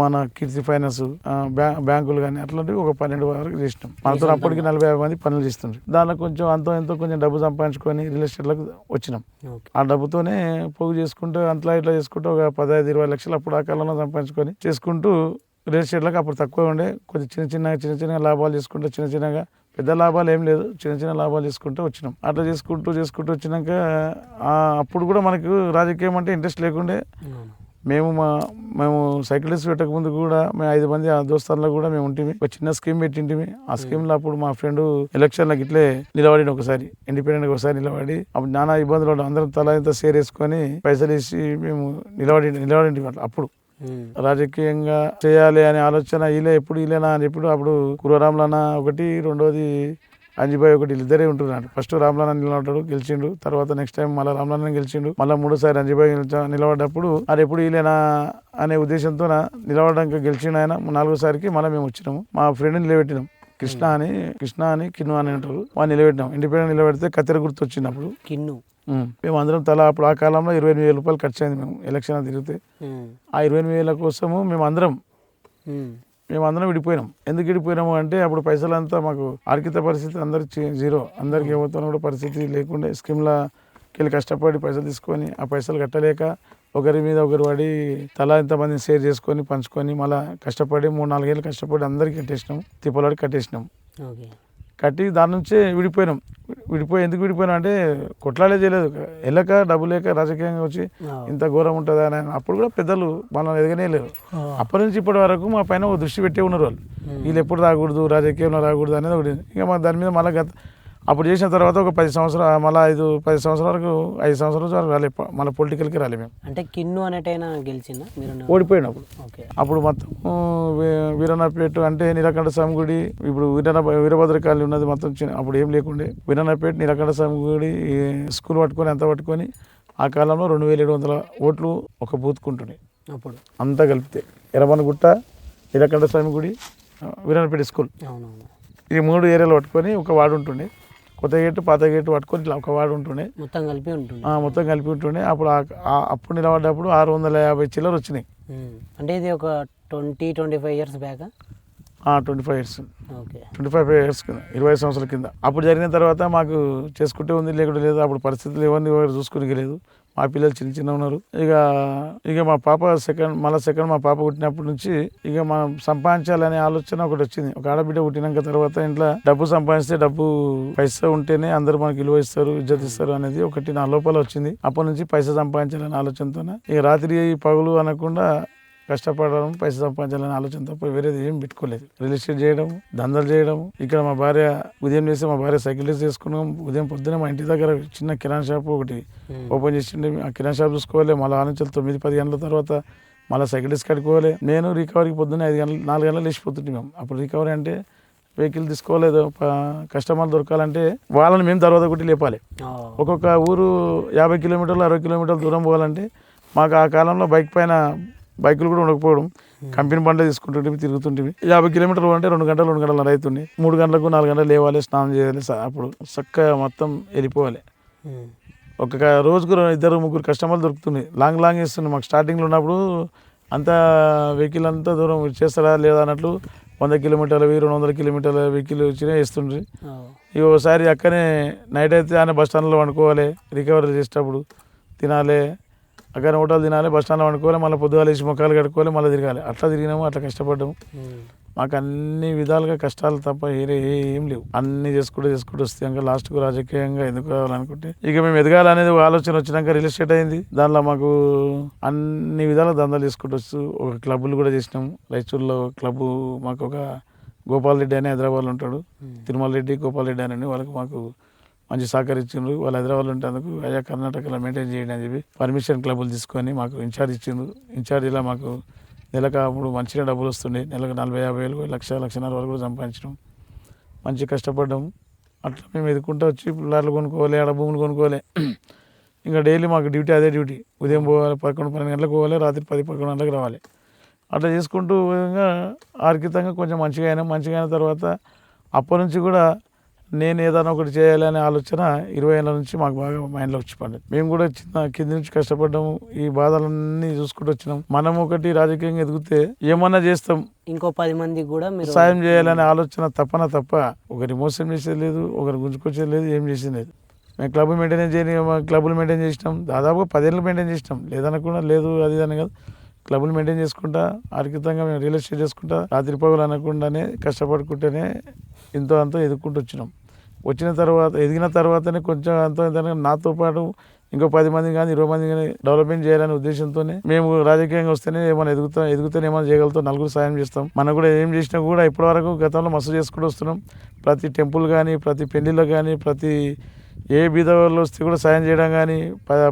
మన కీర్తి ఫైనాన్స్ బ్యాంకులు కానీ అట్లాంటివి ఒక 12 వరకు చేసినాం. మనతో అప్పటికి 40-50 మంది పనులు చేస్తుండ్రు. దాంట్లో కొంచెం అంతో ఎంతో కొంచెం డబ్బు సంపాదించుకొని రియల్ ఎస్టేట్లకు వచ్చినాం. ఆ డబ్బుతోనే పోగు చేసుకుంటూ అట్లా ఇట్లా చేసుకుంటూ ఒక 15-20 లక్షలు అప్పుడు ఆ కాలంలో సంపాదించుకొని చేసుకుంటూ రియల్ ఎస్టేట్లకు అప్పుడు తక్కువ ఉండే కొంచెం చిన్న లాభాలు చేసుకుంటూ చిన్నగా పెద్ద లాభాలు ఏం లేదు చిన్న లాభాలు చేసుకుంటూ వచ్చినాం. అట్లా చేసుకుంటూ వచ్చినాక అప్పుడు కూడా మనకు రాజకీయం అంటే ఇంట్రెస్ట్ లేకుండే. మేము సైకిల్ డేస్ పెట్టక ముందు కూడా మేము 5 మంది ఆ దోస్తాన్లో కూడా మేము ఉంటిమి. ఒక చిన్న స్కీమ్ పెట్టింటిమి. ఆ స్కీమ్లో అప్పుడు మా ఫ్రెండ్ ఎలక్షన్లకు ఇట్లే నిలబడి ఒకసారి ఇండిపెండెంట్గా ఒకసారి నిలబడి అప్పుడు నానా ఇబ్బందులు ఉండవు. అందరం తల ఇంత షేర్ వేసుకొని పైసలు వేసి మేము నిలబడి అప్పుడు రాజకీయంగా చేయాలి అనే ఆలోచన ఎప్పుడు ఇలేనా అని అప్పుడు కుర్రరాములన్న ఒకటి, రెండోది అంజిబాయ్ ఒకటి, ఇద్దరే ఉంటున్నాడు. ఫస్ట్ రామ్లాన్న నిలబడ్డాడు గెలిచిండు. తర్వాత నెక్స్ట్ టైం మళ్ళీ రామ్లాన్న గెలిచిండు. మళ్ళీ 3సారి అంజిబాయ్ నిలబడ్డప్పుడు అది ఎప్పుడు ఇలేనా అనే ఉద్దేశంతో నిలబడడానికి గెలిచిండు ఆయన. 4సారికి మళ్ళీ మేము వచ్చినాము. మా ఫ్రెండ్ని నిలబెట్టినాం. కృష్ణ అని కిన్ను అని అంటారు. వాళ్ళు నిలబెట్టినాం. ఇండిపెండెంట్ నిలబెడితే కత్తెర గుర్తు వచ్చినప్పుడు కిన్ను మేము అందరం తల అప్పుడు ఆ కాలంలో 28,000 రూపాయలు ఖర్చు అయింది. మేము ఎలక్షన్ తిరిగితే ఆ 28,000 కోసము మేము అందరం విడిపోయినాం. ఎందుకు విడిపోయినాము అంటే అప్పుడు పైసలంతా మాకు ఆర్థిక పరిస్థితి అందరికి జీరో. అందరికి ఏమవుతున్నా కూడా పరిస్థితి లేకుండా స్కీమ్లకి కష్టపడి పైసలు తీసుకొని ఆ పైసలు కట్టలేక ఒకరి మీద ఒకరు పడి తలా ఇంతమందిని షేర్ చేసుకొని పంచుకొని మళ్ళీ కష్టపడి 3-4 ఏళ్ళు కష్టపడి అందరికి కట్టేసినాం. తిప్పలాడి కట్టేసినాం. కట్టి దాని నుంచే విడిపోయినాం. విడిపోయి ఎందుకు విడిపోయినాం అంటే కొట్లాడే చేయలేదు, వెళ్ళక డబ్బు లేక రాజకీయంగా వచ్చి ఇంత ఘోరం ఉంటుందా అని. అప్పుడు కూడా పెద్దలు మనల్ని ఎదగనే లేరు. అప్పటి నుంచి ఇప్పటి వరకు మా పైన ఒక దృష్టి పెట్టే ఉన్నారు వాళ్ళు. వీళ్ళు ఎప్పుడు రాకూడదు, రాజకీయంలో రాకూడదు అనేది ఒకటి. ఇంకా మా దాని మీద మళ్ళీ అప్పుడు చేసిన తర్వాత ఒక 10 సంవత్సరాలు మళ్ళీ 10 సంవత్సరాల వరకు 5 సంవత్సరాల వరకు రాలే, మళ్ళీ పొలిటికల్కి రాలే మేము. అంటే కిన్ను అనేటైనా గెలిచిందా మీరు? ఓడిపోయినప్పుడు ఓకే. అప్పుడు మొత్తం వీరన్నపేట అంటే నీలకంఠ స్వామి గుడి, ఇప్పుడు వీరభద్ర కాలనీ ఉన్నది మొత్తం అప్పుడు ఏం లేకుండే. వీరన్నపేట నీలకంఠ స్వామి గుడి స్కూల్ పట్టుకొని అంతా పట్టుకొని ఆ కాలంలో 2700 ఓట్లు ఒక బూత్కుంటున్నాయి అప్పుడు అంతా కలిపితే. ఎర్రమనగుట్ట, నీలకంఠ స్వామి గుడి, వీరన్నపేట స్కూల్, అవునవును, ఈ 3 ఏరియాలు పట్టుకొని ఒక వార్డు ఉంటుండే. కొత్త గేటు పాత గేటు పట్టుకొని ఇట్లా ఒక వార్డు ఉంటుండే, మొత్తం కలిపి ఉంటుంది. మొత్తం కలిపి ఉంటుండే. అప్పుడు అప్పుడు నిలబడ్డప్పుడు 650 చిల్లర వచ్చినాయి. అంటే ఇది ఒక 20-25 years back. 25 years, okay, 25 years కింద, 20 సంవత్సరాల కింద. అప్పుడు జరిగిన తర్వాత మాకు చేసుకుంటే ఉంది, లేకుంటే లేదు. అప్పుడు పరిస్థితులు ఎవరిని చూసుకుని లేదు. మా పిల్లలు చిన్న ఉన్నారు. ఇక మా పాప సెకండ్ మా పాప పుట్టినప్పటి నుంచి ఇక మనం సంపాదించాలనే ఆలోచన ఒకటి వచ్చింది. ఒక ఆడబిడ్డ పుట్టినాక తర్వాత ఇంట్లో డబ్బు సంపాదిస్తే డబ్బు పైసా ఉంటేనే అందరూ మనకి విలువ ఇస్తారు, ఇజ్జత్ ఇస్తారు అనేది ఒకటి నా లోపల వచ్చింది. అప్పటి నుంచి పైసా సంపాదించాలనే ఆలోచనతోనే ఇక రాత్రి పగులు అనకుండా కష్టపడడం, పైసా సంపాదించాలనే ఆలోచన తప్ప వేరేది ఏం పెట్టుకోలేదు. రియల్ ఎస్టేట్ చేయడం, దందాలు చేయడం. ఇక్కడ మా భార్య ఉదయం చేస్తే మా భార్య సైకిల్ రేస్ చేసుకున్నాం. ఉదయం పొద్దునే మా ఇంటి దగ్గర చిన్న కిరాణా షాప్ ఒకటి ఓపెన్ చేసిండే. ఆ కిరాణా షాప్ చూసుకోవాలి. మళ్ళీ ఆ నుంచి 9-10 గంటల తర్వాత మళ్ళీ సైకిల్ రేస్ కట్టుకోవాలి. నేను రికవరీకి పొద్దున్నే 4 గంటలు లేచిపోతుంటే మేము. అప్పుడు రికవరీ అంటే వెహికల్ తీసుకోలేదు, కస్టమర్లు దొరకాలంటే వాళ్ళని మేము తర్వాత కొట్టి లేపాలి. ఒక్కొక్క ఊరు 50 కిలోమీటర్లు 60 కిలోమీటర్ల దూరం పోవాలంటే మాకు ఆ కాలంలో బైకులు కూడా ఉండకపోవడం, కంపెనీ బండ్లు తీసుకుంటుంటే తిరుగుతుంటే 50 కిలోమీటర్లు అంటే 2 గంటలు అవుతుంది. 3 గంటలకు 4 గంటలు లేవాలి, స్నానం చేయాలి. అప్పుడు చక్కగా మొత్తం వెళ్ళిపోవాలి. ఒక రోజుకు 2-3 కస్టమర్లు దొరుకుతుంది. లాంగ్ ఇస్తుంది. మాకు స్టార్టింగ్లో ఉన్నప్పుడు అంతా వెహికల్ అంతా దూరం చేస్తారా లేదా అన్నట్లు 100 కిలోమీటర్లు 200 కిలోమీటర్ల వెహికల్ వచ్చినా వేస్తుండ్రి. ఇక ఒకసారి అక్కనే నైట్ అయితే ఆయన బస్ స్టాండ్లో వండుకోవాలి, రికవరీ చేసేటప్పుడు తినాలి, అక్కడ హోటల్ తినాలి, బస్ స్టాండ్లో వండుకోవాలి, మళ్ళీ పొద్దుగా లేచి మొక్కలు కట్టుకోవాలి, మళ్ళీ తిరగాలి. అట్లా తిరిగినాము, అట్లా కష్టపడ్డాము. మాకు అన్ని విధాలుగా కష్టాలు తప్ప ఏం లేవు. అన్ని చేసుకుంటూ వస్తే ఇంకా లాస్ట్కు రాజకీయంగా ఎందుకు రావాలనుకుంటే ఇక మేము ఎదగాలనేది ఒక ఆలోచన వచ్చినాక రియల్ ఎస్టేట్ అయింది. దానిలో మాకు అన్ని విధాలుగా దందాలు చేసుకుంటూ వస్తూ ఒక క్లబ్బులు కూడా చేసినాము. రైచూర్లో క్లబ్బు మాకు ఒక గోపాల్ రెడ్డి అని హైదరాబాద్లో ఉంటాడు, తిరుమల రెడ్డి, గోపాల్ రెడ్డి అని వాళ్ళకి మాకు మంచి సహకరించిండ్రు. వాళ్ళు హైదరాబాద్లో ఉంటేందుకు అయ్యా కర్ణాటకలో మెయింటైన్ చేయండి అని చెప్పి పర్మిషన్ క్లబ్బులు తీసుకొని మాకు ఇన్ఛార్జ్ ఇచ్చిండ్రు. ఇన్ఛార్జిలా మాకు నెలకు అప్పుడు మంచిగా డబ్బులు వస్తుండే. నెలకు 40-50 వేలు, 1,00,000-1,50,000 వరకు కూడా సంపాదించడం. మంచి కష్టపడ్డాము. అట్లా మేము ఎదుర్కొంటూ వచ్చి పిల్లలు కొనుక్కోవాలి, ఆడ భూములు కొనుక్కోవాలి. ఇంకా డైలీ మాకు డ్యూటీ అదే డ్యూటీ. ఉదయం పోవాలి, 11-12 గంటలకు పోవాలి, రాత్రి 10-11 గంటలకు రావాలి. అట్లా చేసుకుంటూ ఆర్థికంగా కొంచెం మంచిగా అయిన తర్వాత అప్పటి నుంచి కూడా నేను ఏదైనా ఒకటి చేయాలి అనే ఆలోచన 20 ఏళ్ళ నుంచి మాకు బాగా మైండ్లో వచ్చి పడింది. మేము కూడా కింది నుంచి కష్టపడ్డాము, ఈ బాధలన్నీ చూసుకుంటూ వచ్చినాం. మనం ఒకటి రాజకీయంగా ఎదిగితే ఏమన్నా చేస్తాం, ఇంకో 10 మందికి కూడా మీరు సాయం చేయాలనే ఆలోచన తప్ప ఒకరి మోసం చేసేది లేదు, ఒకరి గుంజుకొచ్చేది లేదు, ఏం చేసేది లేదు. మేము క్లబ్బులు మెయింటైన్ చేసినాం. దాదాపుగా 10 ఏళ్ళు మెయింటైన్ చేసినాం. లేదనకుండా లేదు అది అని కాదు, క్లబ్బులు మెయింటైన్ చేసుకుంటా ఆర్థికంగా మేము రియల్ ఎస్టేట్ చేసుకుంటా రాత్రి పగులు అనకుండానే కష్టపడుకుంటేనే ఎంతో అంతో ఎదుర్కొంటూ ఎదిగిన తర్వాతనే కొంచెం అంతో నాతో పాటు ఇంకో 10 మంది కానీ 20 మంది కానీ డెవలప్మెంట్ చేయాలనే ఉద్దేశంతోనే మేము రాజకీయంగా వస్తేనే ఏమైనా ఎదుగుతానే ఏమైనా చేయగలుగుతాం, నలుగురు సాయం చేస్తాం. మనం కూడా ఏం చేసినా కూడా ఇప్పటివరకు గతంలో మస్తు చేసుకుంటూ వస్తున్నాం. ప్రతి టెంపుల్ కానీ, ప్రతి పెళ్లిలో కానీ, ప్రతి ఏ బీద వాళ్ళు వస్తే కూడా సాయం చేయడం కానీ,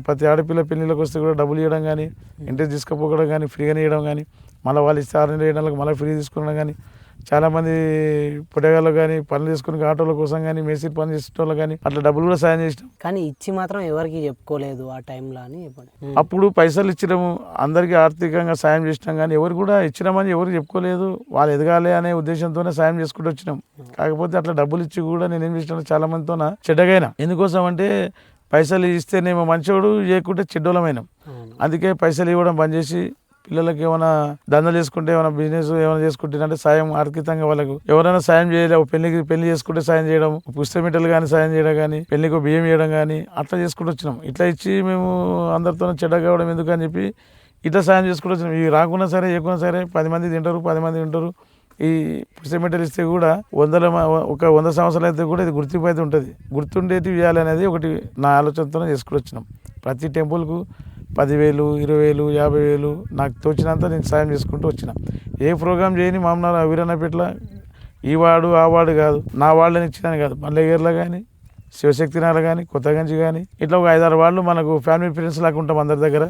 ప్రతి ఆడపిల్ల పెళ్లిళ్ళకి వస్తే కూడా డబ్బులు ఇవ్వడం కానీ, ఇంట్రెస్ట్ తీసుకుపోవడం కానీ, ఫ్రీగానే ఇవ్వడం కానీ, మళ్ళీ వాళ్ళు ఇస్తే 6 నెలలు 7 నెలలకు మళ్ళీ ఫ్రీ తీసుకునడం కానీ, చాలామంది పుట్టగాళ్ళు కానీ పనులు చేసుకుని ఆటోల కోసం కానీ, మేస్త్రి పని చేసే వాళ్ళు కానీ అట్లా డబ్బులు కూడా సాయం చేసినాం. కానీ ఇచ్చి మాత్రం ఎవరికి చెప్పుకోలేదు ఆ టైంలో అని చెప్పండి. అప్పుడు పైసలు ఇచ్చినాము, అందరికీ ఆర్థికంగా సాయం చేసినాం, కానీ ఎవరు కూడా ఇచ్చినామని ఎవరు చెప్పుకోలేదు. వాళ్ళు ఎదగాలి అనే ఉద్దేశంతోనే సాయం చేసుకుంటూ వచ్చినాం. కాకపోతే అట్లా డబ్బులు ఇచ్చి కూడా నేనేం చేసినా చాలా మందితో చెడ్డగైనా. ఎందుకోసం అంటే పైసలు ఇస్తేనేమో మంచోడు, ఇవ్వకుంటే చెడ్డోళమైనాం. అందుకే పైసలు ఇవ్వడం బంద్ చేసి పిల్లలకి ఏమైనా దందాలు చేసుకుంటే, ఏమైనా బిజినెస్ ఏమైనా చేసుకుంటే అంటే సాయం ఆర్థికంగా వాళ్ళకు ఎవరైనా సాయం చేయలేవు. పెళ్లి చేసుకుంటే సాయం చేయడం, పుస్తమిటలు కానీ సాయం చేయడం కానీ, పెళ్లికి బియ్యం ఇవ్వడం కానీ అట్లా చేసుకుంటూ వచ్చినాం. ఇట్లా ఇచ్చి మేము అందరితో చెడ్డ కావడం ఎందుకని చెప్పి ఇట్లా సాయం చేసుకుంటూ వచ్చినాం. ఇవి రాకున్నా సరే ఏకున్నా సరే 10 మంది తింటారు, 10 మంది ఉంటారు, ఈ సిమెంటరీ ఇస్తే కూడా ఒక 100 సంవత్సరాలు అయితే కూడా ఇది గుర్తింపు అయితే ఉంటుంది. గుర్తుండేటి ఇవ్వాలి అనేది ఒకటి నా ఆలోచనతో చేసుకుని వచ్చినాం. ప్రతి టెంపుల్కు 10,000, 20,000, 50,000 నాకు తోచినంత నేను సాయం చేసుకుంటూ వచ్చిన. ఏ ప్రోగ్రామ్ చేయని మామూలు వీరన్నపేటల ఈ వాడు ఆ వాడు కాదు, నా వాళ్ళని ఇచ్చినాను కాదు, మల్లెగేర్లో కానీ శివశక్తినాల కానీ కొత్తగంజి కానీ ఇట్లా ఒక 5-6 వాళ్ళు మనకు ఫ్యామిలీ ఫ్రెండ్స్ లాగా ఉంటాం. అందరి దగ్గర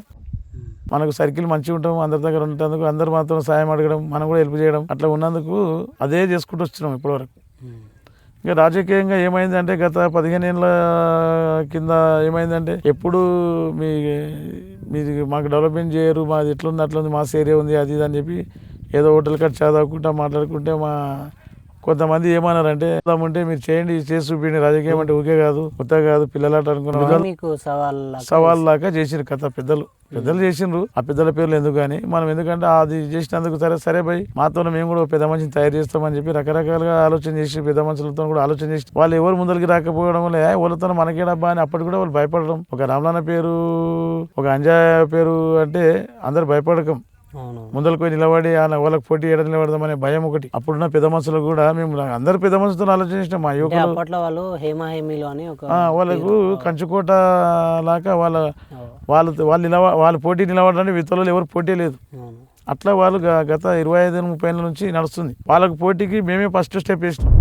మనకు సర్కిల్ మంచిగా ఉంటాం. అందరి దగ్గర ఉండేందుకు అందరు మాత్రం సాయం అడగడం, మనం కూడా హెల్ప్ చేయడం అట్లా ఉన్నందుకు అదే చేసుకుంటూ వస్తున్నాం ఇప్పటివరకు. ఇంకా రాజకీయంగా ఏమైందంటే గత 15 ఏళ్ళ కింద ఏమైందంటే ఎప్పుడు మీది మాకు డెవలప్మెంట్ చేయరు, మాది ఎట్లుంది అట్లుంది, మాస్ ఏరియా ఉంది అది ఇది అని చెప్పి ఏదో హోటల్ కట్ చదువుకుంటా మాట్లాడుకుంటే మా కొంతమంది ఏమన్నారంటే ఉంటే మీరు చేయండి, చేసి చూపించండి, రాజకీయం అంటే ఊకే కాదు, కొత్త కాదు, పిల్లలాట అనుకున్నాం. మీకు సవాల్ లాగా చేసిరు కథ పెద్దలు చేసిండ్రు. ఆ పెద్దల పేర్లు ఎందుకు కానీ మనం ఎందుకంటే అది చేసినందుకు సరే భయ్ మాతో మేము కూడా పెద్ద మనిషిని తయారు చేస్తామని చెప్పి రకరకాలుగా ఆలోచన చేసి పెద్ద మనుషులతో కూడా ఆలోచన చేసి వాళ్ళు ఎవరు ముందరికి రాకపోవడం వల్ల వాళ్ళతో మనకేడబ్బా అని అప్పటి కూడా వాళ్ళు భయపడడం. ఒక రామలన్న పేరు, ఒక అంజాయ పేరు అంటే అందరు భయపడకం, ముందరకు పోయి నిలబడి వాళ్ళకి పోటీ చేయడం నిలబడదామనే భయం ఒకటి. అప్పుడున్న పెద్ద మనుషులు కూడా మేము అందరు పెద్ద మనుషులతో ఆలోచన చేసినాం. మా యువకులు వాళ్ళకు కంచుకోట లాగా వాళ్ళు పోటీ నిలబడడానికి విత్తలలో ఎవరు పోటీ లేదు. అట్లా వాళ్ళు గత 25-30 ఏళ్ళ నుంచి నడుస్తుంది. వాళ్ళకు పోటీకి మేమే ఫస్ట్ స్టెప్ వేసినాం.